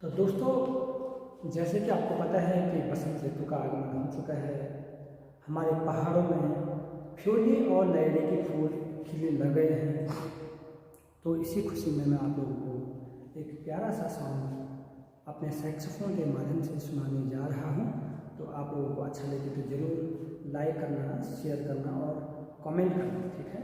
तो दोस्तों, जैसे कि आपको पता है कि बसंत ऋतु का आगमन हो चुका है। हमारे पहाड़ों में फ्योली और लैली के फूल खिलने लग गए हैं। तो इसी खुशी में मैं आप लोगों को एक प्यारा सा सॉन्ग अपने सैक्सोफोन के माध्यम से सुनाने जा रहा हूँ। तो आप लोगों को अच्छा लगे तो ज़रूर लाइक करना, शेयर करना और कमेंट करना, ठीक है।